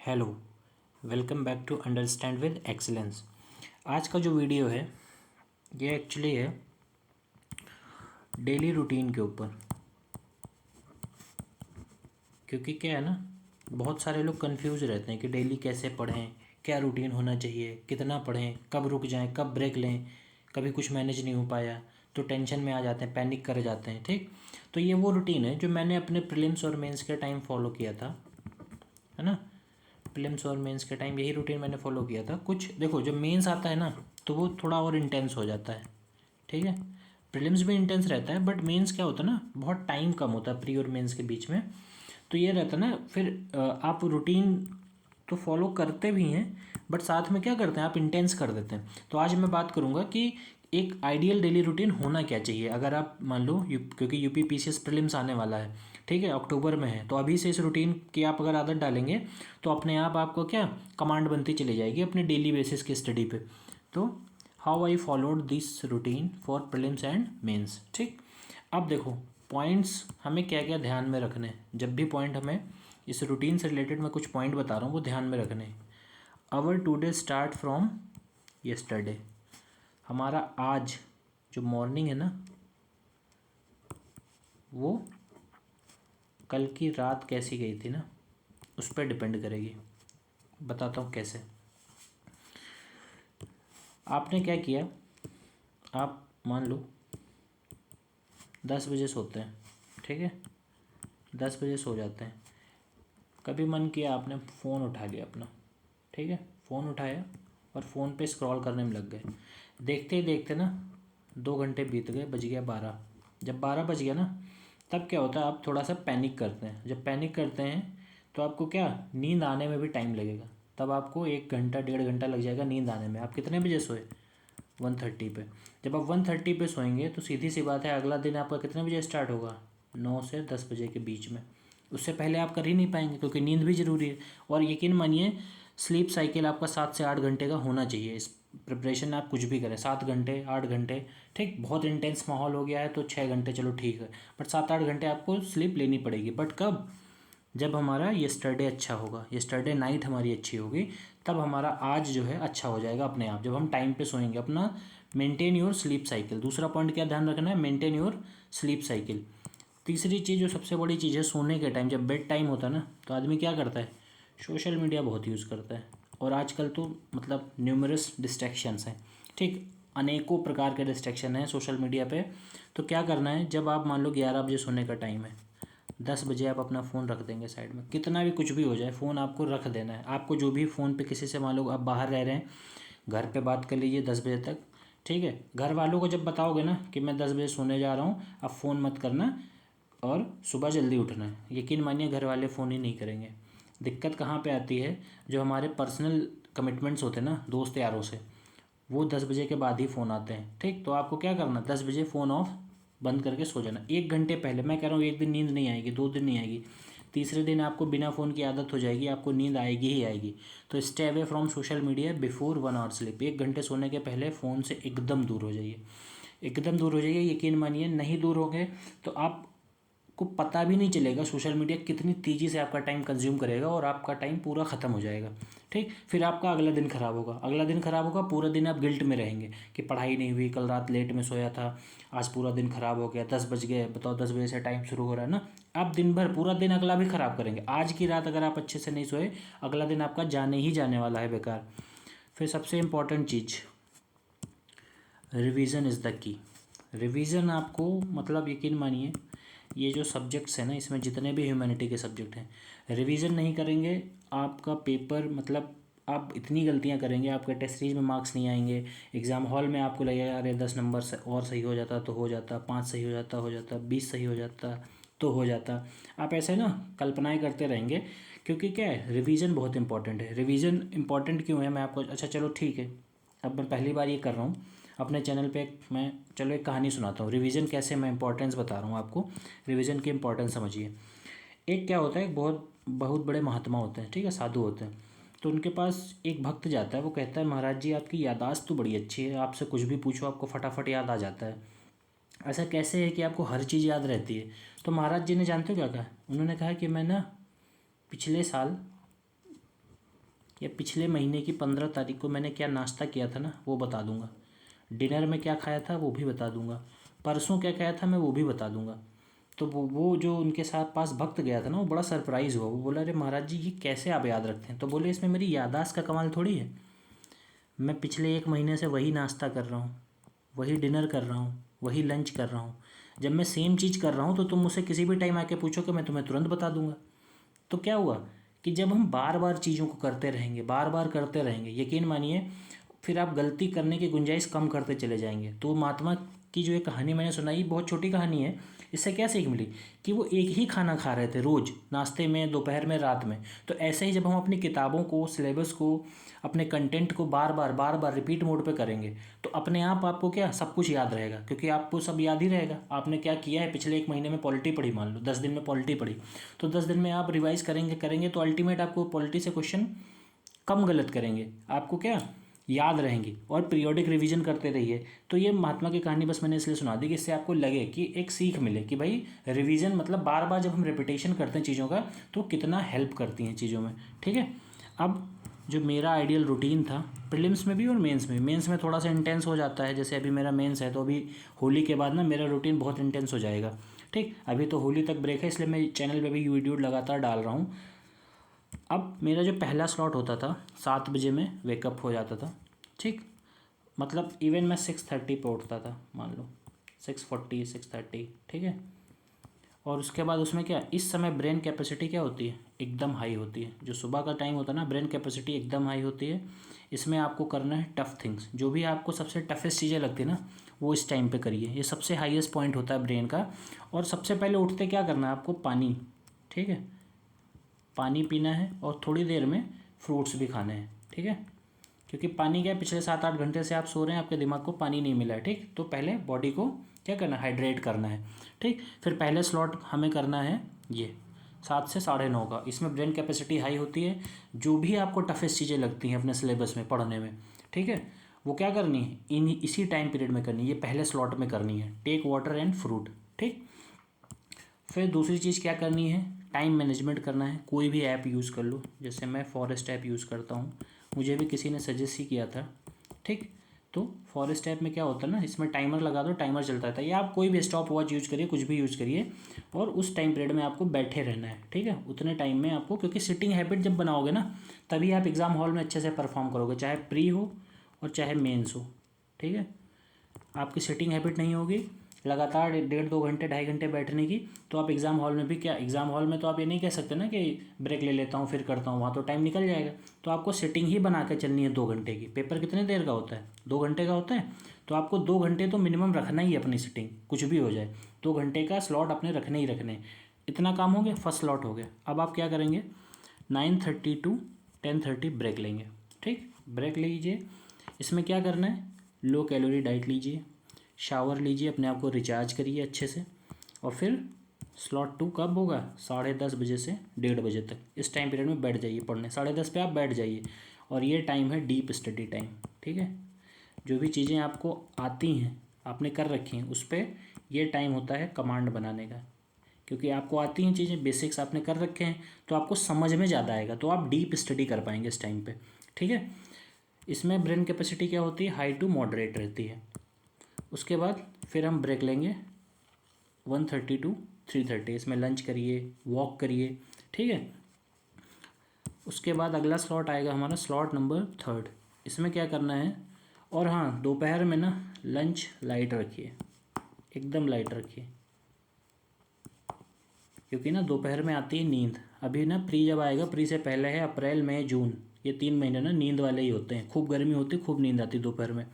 Hello, welcome back to understand with excellence. आज का जो वीडियो है ये एक्चुअली है डेली रूटीन के ऊपर। क्योंकि क्या है ना, बहुत सारे लोग कंफ्यूज रहते हैं कि डेली कैसे पढ़ें, क्या रूटीन होना चाहिए, कितना पढ़ें, कब रुक जाएं, कब ब्रेक लें। कभी कुछ मैनेज नहीं हो पाया तो टेंशन में आ जाते हैं, पैनिक कर जाते हैं। ठीक, तो ये वो रूटीन है जो मैंने अपने प्रीलिम्स और मेंस के टाइम फॉलो किया था, है ना। प्रीलिम्स और मेंस के टाइम यही रूटीन मैंने फॉलो किया था। कुछ देखो, जब मेंस आता है ना तो वो थोड़ा और इंटेंस हो जाता है। ठीक है, प्रीलिम्स भी इंटेंस रहता है बट मेंस क्या होता है ना, बहुत टाइम कम होता है प्री और मेंस के बीच में। तो ये रहता है ना, फिर आप रूटीन तो फॉलो करते भी हैं बट साथ में क्या करते हैं, आप इंटेंस कर देते हैं। तो आज मैं बात करूँगा कि एक आइडियल डेली रूटीन होना क्या चाहिए। अगर आप मान लो क्योंकि यूपी पीसीएस प्रीलिम्स आने वाला है, ठीक है, अक्टूबर में है, तो अभी से इस रूटीन की आप अगर आदत डालेंगे तो अपने आप आपको क्या कमांड बनती चली जाएगी अपने डेली बेसिस की स्टडी पे। तो how I followed this routine for prelims and mains. ठीक, अब देखो पॉइंट्स हमें क्या क्या ध्यान में रखने हैं। जब भी पॉइंट हमें इस रूटीन से रिलेटेड मैं कुछ पॉइंट बता रहा हूँ वो ध्यान में रखने हैं। Our today start from yesterday. हमारा आज जो मॉर्निंग है ना वो कल की रात कैसी गई थी ना उस पर डिपेंड करेगी। बताता हूँ कैसे। आपने क्या किया, आप मान लो 10 बजे सोते हैं, ठीक है, 10 बजे सो जाते हैं। कभी मन किया आपने फ़ोन उठा लिया अपना, ठीक है, फ़ोन उठाया और फ़ोन पे स्क्रॉल करने में लग गए। देखते ही देखते ना 2 घंटे बीत गए, बज गया 12। जब 12 बज गया ना तब क्या होता है, आप थोड़ा सा पैनिक करते हैं। जब पैनिक करते हैं तो आपको क्या नींद आने में भी टाइम लगेगा। तब आपको 1 घंटा 1.5 घंटा लग जाएगा नींद आने में। आप कितने बजे सोए? 1:30 पे। जब आप 1:30 पे सोएंगे तो सीधी सी बात है अगला दिन आपका कितने बजे स्टार्ट होगा? 9 से 10 बजे के बीच में। उससे पहले आप कर ही नहीं पाएंगे क्योंकि नींद भी ज़रूरी है। और यकीन मानिए स्लीप साइकिल आपका 7 से 8 घंटे का होना चाहिए। इस प्रिपरेशन आप कुछ भी करें 7 घंटे 8 घंटे, ठीक, बहुत इंटेंस माहौल हो गया है तो 6 घंटे चलो ठीक है, बट 7-8 घंटे आपको स्लीप लेनी पड़ेगी। बट कब? जब हमारा यस्टरडे अच्छा होगा, यस्टरडे नाइट हमारी अच्छी होगी, तब हमारा आज जो है अच्छा हो जाएगा अपने आप, जब हम टाइम पे सोएंगे। अपना मेंटेन योर स्लीप साइकिल। दूसरा पॉइंट क्या ध्यान रखना है, मेंटेन योर स्लीप साइकिल। तीसरी चीज़ जो सबसे बड़ी चीज़ है, सोने के टाइम जब बेड टाइम होता है ना तो आदमी क्या करता है, सोशल मीडिया बहुत यूज़ करता है। और आजकल तो मतलब न्यूमरस डिस्ट्रैक्शंस हैं, ठीक, अनेकों प्रकार के डिस्ट्रैक्शन हैं सोशल मीडिया पे। तो क्या करना है, जब आप मान लो 11 बजे सोने का टाइम है, 10 बजे आप अपना फ़ोन रख देंगे साइड में। कितना भी कुछ भी हो जाए फ़ोन आपको रख देना है। आपको जो भी फ़ोन पे किसी से मान लो आप बाहर रह रहे हैं, घर पे बात कर लीजिए 10 बजे तक, ठीक है। घर वालों को जब बताओगे ना कि मैं 10 बजे सोने जा रहा हूँ, अब फ़ोन मत करना और सुबह जल्दी उठना है, यकीन मानिए घर वाले फ़ोन ही नहीं करेंगे। दिक्कत कहाँ पे आती है, जो हमारे पर्सनल कमिटमेंट्स होते हैं ना दोस्त यारों से, वो 10 बजे के बाद ही फ़ोन आते हैं। ठीक, तो आपको क्या करना, 10 बजे फ़ोन ऑफ बंद करके सो जाना। 1 घंटे पहले, मैं कह रहा हूँ एक दिन नींद नहीं आएगी, 2 दिन नहीं आएगी, तीसरे दिन आपको बिना फ़ोन की आदत हो जाएगी, आपको नींद आएगी ही आएगी। तो stay away from social media before 1 hour sleep. 1 घंटे सोने के पहले फ़ोन से एकदम दूर हो जाइए, एकदम दूर हो जाइए। यकीन मानिए नहीं दूर हो गए तो आप को पता भी नहीं चलेगा सोशल मीडिया कितनी तेज़ी से आपका टाइम कंज्यूम करेगा और आपका टाइम पूरा ख़त्म हो जाएगा। ठीक, फिर आपका अगला दिन ख़राब होगा, अगला दिन ख़राब होगा, पूरा दिन आप गिल्ट में रहेंगे कि पढ़ाई नहीं हुई, कल रात लेट में सोया था, आज पूरा दिन ख़राब हो गया, 10 बज गए, बताओ 10 बजे से टाइम शुरू हो रहा है ना। आप दिन भर पूरा दिन अगला भी ख़राब करेंगे। आज की रात अगर आप अच्छे से नहीं सोए, अगला दिन आपका जाने ही जाने वाला है बेकार। फिर सबसे important cheese, revision is the key. Revision आपको मतलब यकीन मानिए ये जो सब्जेक्ट्स हैं ना, इसमें जितने भी ह्यूमैनिटी के सब्जेक्ट हैं, रिवीजन नहीं करेंगे आपका पेपर मतलब आप इतनी गलतियां करेंगे, आपके टेस्ट सीरीज में मार्क्स नहीं आएंगे। एग्ज़ाम हॉल में आपको लगेगा अरे 10 नंबर से और सही हो जाता तो हो जाता, 5 सही हो जाता 20 सही हो जाता तो हो जाता। आप ऐसे ना कल्पनाएं करते रहेंगे। क्योंकि क्या है, रिवीजन बहुत इंपॉर्टेंट है। रिवीजन इंपॉर्टेंट क्यों है मैं आपको, अच्छा चलो ठीक है, अब मैं पहली बार ये कर रहा हूँ अपने चैनल पे। मैं चलो एक कहानी सुनाता हूँ, रिवीजन कैसे, मैं इंपॉर्टेंस बता रहा हूँ आपको, रिवीजन की इंपॉर्टेंस समझिए। एक क्या होता है, एक बहुत बहुत बड़े महात्मा होते हैं, ठीक है, साधु होते हैं। तो उनके पास एक भक्त जाता है, वो कहता है महाराज जी आपकी याददाश्त तो बड़ी अच्छी है, आपसे कुछ भी पूछो आपको फटाफट याद आ जाता है, ऐसा कैसे है कि आपको हर चीज़ याद रहती है? तो महाराज जी ने जानते हो क्या कहा? उन्होंने कहा कि मैं ना पिछले साल या पिछले महीने की 15 तारीख को मैंने क्या नाश्ता किया था ना वो बता दूंगा, डिनर में क्या खाया था वो भी बता दूंगा, परसों क्या खाया था मैं वो भी बता दूंगा। तो वो जो उनके साथ पास भक्त गया था ना वो बड़ा सरप्राइज़ हुआ, वो बोला अरे महाराज जी ये कैसे आप याद रखते हैं? तो बोले इसमें मेरी याददाश्त का कमाल थोड़ी है, मैं पिछले 1 महीने से वही नाश्ता कर रहा हूँ, वही डिनर कर रहा हूँ, वही लंच कर रहा हूँ। जब मैं सेम चीज़ कर रहा हूँ तो तुम मुझसे किसी भी टाइम आके पूछो कि मैं तुम्हें तुरंत बता दूंगा। तो क्या हुआ कि जब हम बार बार चीज़ों को करते रहेंगे, बार बार करते रहेंगे, यकीन मानिए फिर आप गलती करने की गुंजाइश कम करते चले जाएंगे। तो महात्मा की जो एक कहानी मैंने सुनाई बहुत छोटी कहानी है, इससे क्या सीख मिली कि वो एक ही खाना खा रहे थे रोज़, नाश्ते में, दोपहर में, रात में। तो ऐसे ही जब हम अपनी किताबों को, सिलेबस को, अपने कंटेंट को बार बार रिपीट मोड पे करेंगे तो अपने आप आपको क्या सब कुछ याद रहेगा, क्योंकि आपको सब याद ही रहेगा। आपने क्या किया है पिछले 1 महीने में, पॉलिटी पढ़ी, मान लो 10 दिन में पॉलिटी पढ़ी, तो 10 दिन में आप रिवाइज करेंगे तो अल्टीमेट आपको पॉलिटी से क्वेश्चन कम गलत करेंगे, आपको क्या याद रहेंगी। और पीरियोडिक रिवीजन करते रहिए। तो ये महात्मा की कहानी बस मैंने इसलिए सुना दी कि इससे आपको लगे कि एक सीख मिले कि भाई रिवीजन मतलब बार बार जब हम रिपीटेशन करते हैं चीज़ों का तो कितना हेल्प करती हैं चीज़ों में। ठीक है, अब जो मेरा आइडियल रूटीन था प्रीलिम्स में भी और मेंस में, मेंस में थोड़ा सा इंटेंस हो जाता है। जैसे अभी मेरा मेंस है तो अभी होली के बाद ना मेरा रूटीन बहुत इंटेंस हो जाएगा। ठीक, अभी तो होली तक ब्रेक है इसलिए मैं चैनल पे भी वीडियो लगातार डाल रहा हूँ। अब मेरा जो पहला स्लॉट होता था 7 बजे में वेकअप हो जाता था। ठीक, मतलब इवन मैं 6:30 पे उठता था, मान लो 6:40 6:30। ठीक है, और उसके बाद उसमें क्या इस समय ब्रेन कैपेसिटी क्या होती है, एकदम हाई होती है। जो सुबह का टाइम होता है ना ब्रेन कैपेसिटी एकदम हाई होती है। इसमें आपको करना है टफ़ थिंग्स, जो भी आपको सबसे टफेस्ट चीज़ें लगती है ना वो इस टाइम पे करिए। ये सबसे हाईएस्ट पॉइंट होता है ब्रेन का। और सबसे पहले उठते क्या करना है आपको, पानी। ठीक है, पानी पीना है और थोड़ी देर में फ्रूट्स भी खाने हैं। ठीक है, क्योंकि पानी क्या है, पिछले 7-8 घंटे से आप सो रहे हैं, आपके दिमाग को पानी नहीं मिला है। ठीक, तो पहले बॉडी को क्या करना है, हाइड्रेट करना है। ठीक, फिर पहले स्लॉट हमें करना है ये 7 से 9:30 का। इसमें ब्रेन कैपेसिटी हाई होती है। जो भी आपको टफेस्ट चीज़ें लगती हैं अपने सिलेबस में पढ़ने में, ठीक है, वो क्या करनी है इसी टाइम पीरियड में करनी है, ये पहले स्लॉट में करनी है। Take water and fruit. ठीक, फिर दूसरी चीज़ क्या करनी है, टाइम मैनेजमेंट करना है। कोई भी ऐप यूज़ कर लो, जैसे मैं फॉरेस्ट ऐप यूज़ करता हूँ, मुझे भी किसी ने सजेस्ट ही किया था। ठीक, तो फॉरेस्ट ऐप में क्या होता है ना, इसमें टाइमर लगा दो, टाइमर चलता रहता है। या आप कोई भी स्टॉप वॉच यूज़ करिए, कुछ भी यूज़ करिए, और उस टाइम पीरियड में आपको बैठे रहना है। ठीक है, उतने टाइम में आपको, क्योंकि सिटिंग हैबिट जब बनाओगे ना तभी आप एग्ज़ाम हॉल में अच्छे से परफॉर्म करोगे, चाहे प्री हो और चाहे मेंस हो। ठीक है, आपकी सिटिंग हैबिट नहीं होगी लगातार 1.5-2 घंटे 2.5 घंटे बैठने की, तो आप एग्ज़ाम हॉल में भी क्या, एग्ज़ाम हॉल में तो आप ये नहीं कह सकते ना कि ब्रेक ले लेता हूँ फिर करता हूँ, वहाँ तो टाइम निकल जाएगा। तो आपको सिटिंग ही बना के चलनी है 2 घंटे की। पेपर कितने देर का होता है, 2 घंटे का होता है, तो आपको 2 घंटे तो मिनिमम रखना ही है अपनी सिटिंग, कुछ भी हो जाए 2 घंटे का स्लॉट अपने रखने ही रखने। इतना काम हो गया, फर्स्ट स्लॉट हो गया। अब आप क्या करेंगे, 9:30 to 10:30 ब्रेक लेंगे। ठीक, ब्रेक लीजिए। इसमें क्या करना है, लो कैलोरी डाइट लीजिए, शावर लीजिए, अपने आप को रिचार्ज करिए अच्छे से, और फिर स्लॉट 2 कब होगा, 10:30 बजे से 1:30 बजे तक। इस टाइम पीरियड में बैठ जाइए पढ़ने, 10:30 पे आप बैठ जाइए। और ये टाइम है डीप स्टडी टाइम। ठीक है, जो भी चीज़ें आपको आती हैं, आपने कर रखी हैं, उस पर ये टाइम होता है कमांड बनाने का। क्योंकि आपको आती हैं चीज़ें, बेसिक्स आपने कर रखे हैं, तो आपको समझ में ज़्यादा आएगा, तो आप डीप स्टडी कर पाएंगे इस टाइम पे। ठीक है, इसमें ब्रेन कैपेसिटी क्या होती है, हाई टू मॉडरेट रहती है। उसके बाद फिर हम ब्रेक लेंगे 1:30 to 3:30। इसमें लंच करिए, वॉक करिए। ठीक है, उसके बाद अगला स्लॉट आएगा हमारा, स्लॉट नंबर 3। इसमें क्या करना है, और हाँ दोपहर में ना लंच लाइट रखिए, एकदम लाइट रखिए, क्योंकि ना दोपहर में आती है नींद। अभी ना प्री जब आएगा, प्री से पहले है अप्रैल मई जून, ये 3 महीने ना नींद वाले ही होते हैं, खूब गर्मी होती है, खूब नींद आती है दोपहर में।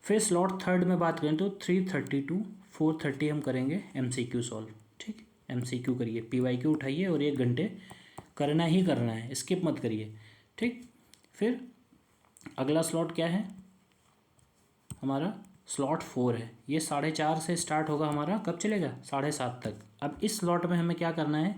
फिर स्लॉट 3 में बात करें तो 3:30 to 4:30 हम करेंगे MCQ सॉल्व। ठीक, MCQ करिए, PYQ उठाइए और 1 घंटे करना ही करना है, स्किप मत करिए। ठीक, फिर अगला स्लॉट क्या है हमारा, स्लॉट 4 है। ये 4:30 से स्टार्ट होगा हमारा, कब चलेगा 7:30 तक। अब इस स्लॉट में हमें क्या करना है,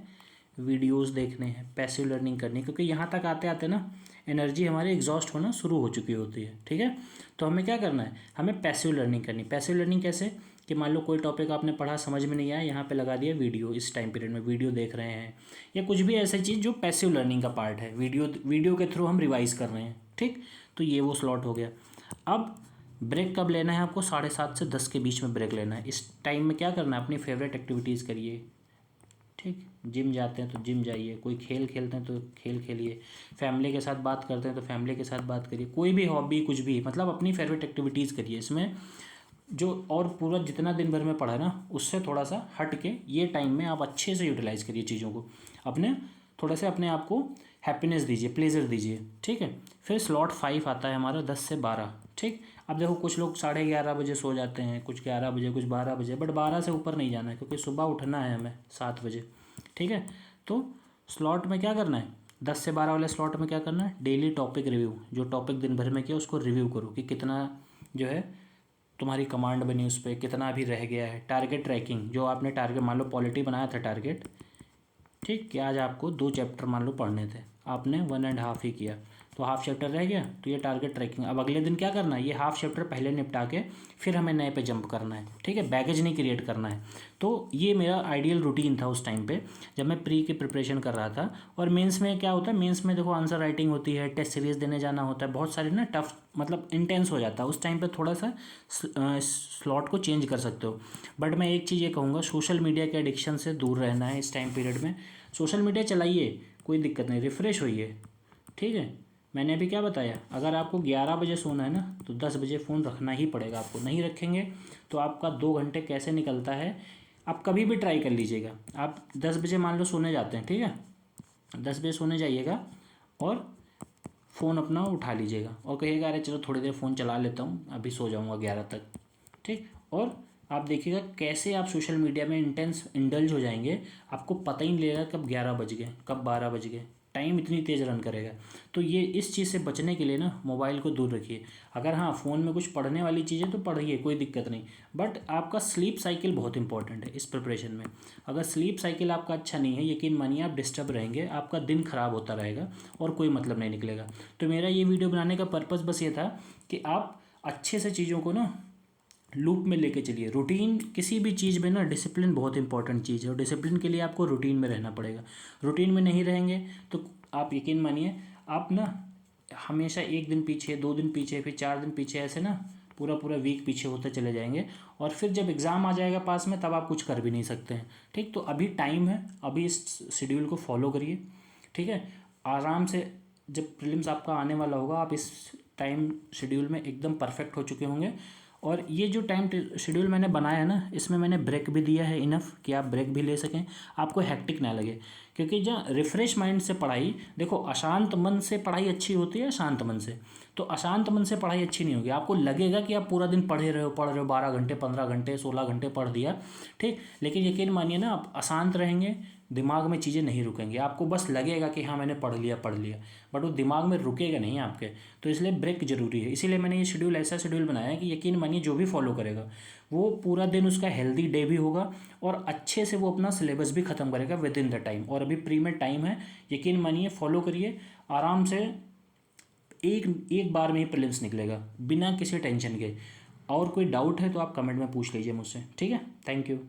वीडियोस देखने हैं, पैसिव लर्निंग करनी है, क्योंकि यहाँ तक आते आते ना एनर्जी हमारी एग्जॉस्ट होना शुरू हो चुकी होती है। ठीक है, तो हमें क्या करना है, हमें पैसिव लर्निंग करनी। पैसिव लर्निंग कैसे, कि मान लो कोई टॉपिक आपने पढ़ा समझ में नहीं आया, यहाँ पे लगा दिया वीडियो, इस टाइम पीरियड में वीडियो देख रहे हैं, या कुछ भी ऐसी चीज़ जो पैसिव लर्निंग का पार्ट है, वीडियो के थ्रू हम रिवाइज कर रहे हैं, ठीक। तो ये वो स्लॉट हो गया। अब ब्रेक कब लेना है आपको? 7:30 से 10 के बीच में ब्रेक लेना है। इस टाइम में क्या करना है? अपनी फेवरेट एक्टिविटीज़ करिए, ठीक। जिम जाते हैं तो जिम जाइए, कोई खेल खेलते हैं तो खेल खेलिए, फैमिली के साथ बात करते हैं तो फैमिली के साथ बात करिए, कोई भी हॉबी कुछ भी, मतलब अपनी फेवरेट एक्टिविटीज़ करिए। इसमें जो और पूरा जितना दिन भर में पढ़ा है ना, उससे थोड़ा सा हट के ये टाइम में आप अच्छे से यूटिलाइज़ करिए चीज़ों को, अपने थोड़ा से अपने आप को हैप्पीनेस दीजिए, प्लेजर दीजिए, ठीक है। फिर स्लॉट 5 आता है हमारा 10 से 12, ठीक। अब देखो कुछ लोग 11:30 बजे सो जाते हैं, कुछ 11 बजे, कुछ 12 बजे, बट 12 से ऊपर नहीं जाना है, क्योंकि सुबह उठना है हमें 7 बजे, ठीक है। तो स्लॉट में क्या करना है? 10 से 12 वाले स्लॉट में क्या करना है? डेली टॉपिक रिव्यू, जो टॉपिक दिन भर में किया उसको रिव्यू करो कि कितना जो है तुम्हारी कमांड बनी, उस पर कितना अभी रह गया है। टारगेट ट्रैकिंग, जो आपने टारगेट मान लो पॉलिटी बनाया था टारगेट, ठीक, कि आज आपको 2 चैप्टर मान लो पढ़ने थे, आपने 1.5 ही किया, तो हाफ चैप्टर रह गया, तो ये टारगेट ट्रैकिंग। अब अगले दिन क्या करना है? ये हाफ चैप्टर पहले निपटा के फिर हमें नए पे जंप करना है, ठीक है। बैगेज नहीं क्रिएट करना है। तो ये मेरा आइडियल रूटीन था उस टाइम पे, जब मैं प्री की प्रिपरेशन कर रहा था। और मेंस में क्या होता है? मेंस में देखो आंसर राइटिंग होती है, टेस्ट सीरीज देने जाना होता है, बहुत सारी ना टफ, मतलब इंटेंस हो जाता है उस टाइम पे। थोड़ा सा स्लॉट को चेंज कर सकते हो। बट मैं एक चीज़ ये कहूँगा, सोशल मीडिया के एडिक्शन से दूर रहना है इस टाइम पीरियड में। सोशल मीडिया चलाइए, कोई दिक्कत नहीं, रिफ़्रेश होइए, ठीक है। मैंने अभी क्या बताया, अगर आपको 11 बजे सोना है ना, तो 10 बजे फ़ोन रखना ही पड़ेगा आपको। नहीं रखेंगे तो आपका 2 घंटे कैसे निकलता है, आप कभी भी ट्राई कर लीजिएगा। आप 10 बजे मान लो सोने जाते हैं, ठीक है, 10 बजे सोने जाइएगा और फ़ोन अपना उठा लीजिएगा और कहिएगा अरे चलो थोड़ी देर फ़ोन चला लेता हूँ, अभी सो जाऊँगा 11 तक, ठीक। और आप देखिएगा कैसे आप सोशल मीडिया में इंटेंस इंडल्ज हो जाएंगे, आपको पता ही नहीं लगेगा कब 11 बज गए, कब 12 बज गए, टाइम इतनी तेज़ रन करेगा। तो ये इस चीज़ से बचने के लिए ना मोबाइल को दूर रखिए। अगर हाँ फ़ोन में कुछ पढ़ने वाली चीज़ें तो पढ़िए, कोई दिक्कत नहीं, बट आपका स्लीप साइकिल बहुत इंपॉर्टेंट है इस प्रिपरेशन में। अगर स्लीप साइकिल आपका अच्छा नहीं है, यकीन मानिए आप डिस्टर्ब रहेंगे, आपका दिन ख़राब होता रहेगा और कोई मतलब नहीं निकलेगा। तो मेरा ये वीडियो बनाने का पर्पज़ बस ये था कि आप अच्छे से चीज़ों को ना लूप में लेके चलिए। रूटीन, किसी भी चीज़ में ना डिसिप्लिन बहुत इंपॉर्टेंट चीज़ है, और डिसिप्लिन के लिए आपको रूटीन में रहना पड़ेगा। रूटीन में नहीं रहेंगे तो आप यकीन मानिए आप ना हमेशा 1 दिन पीछे, 2 दिन पीछे, फिर 4 दिन पीछे, ऐसे ना पूरा पूरा वीक पीछे होते चले जाएंगे। और फिर जब एग्ज़ाम आ जाएगा पास में, तब आप कुछ कर भी नहीं सकते हैं, ठीक। तो अभी टाइम है, अभी इस शेड्यूल को फॉलो करिए, ठीक है। आराम से जब प्रीलिम्स आपका आने वाला होगा, आप इस टाइम शेड्यूल में एकदम परफेक्ट हो चुके होंगे। और ये जो टाइम शेड्यूल मैंने बनाया है ना, इसमें मैंने ब्रेक भी दिया है इनफ कि आप ब्रेक भी ले सकें, आपको हेक्टिक ना लगे। क्योंकि जहाँ रिफ़्रेश माइंड से पढ़ाई, देखो अशांत मन से पढ़ाई अच्छी होती है शांत मन से। तो अशांत मन से पढ़ाई अच्छी नहीं होगी, आपको लगेगा कि आप पूरा दिन पढ़ रहे हो 12 घंटे, 15 घंटे, 16 घंटे पढ़ दिया, ठीक। लेकिन यकीन मानिए ना, आप अशांत रहेंगे, दिमाग में चीज़ें नहीं रुकेंगी, आपको बस लगेगा कि हाँ मैंने पढ़ लिया, बट वो दिमाग में रुकेगा नहीं आपके। तो इसलिए ब्रेक ज़रूरी है। इसीलिए मैंने ये शेड्यूल ऐसा शेड्यूल बनाया है कि यकीन मानिए जो भी फॉलो करेगा वो पूरा दिन उसका हेल्दी डे भी होगा, और अच्छे से वो अपना सिलेबस भी ख़त्म करेगा विद इन द टाइम। और अभी प्री में टाइम है, यकीन मानिए फॉलो करिए आराम से, एक एक बार में ही प्रीलिम्स निकलेगा बिना किसी टेंशन के। और कोई डाउट है तो आप कमेंट में पूछ लीजिए मुझसे, ठीक है। Thank you.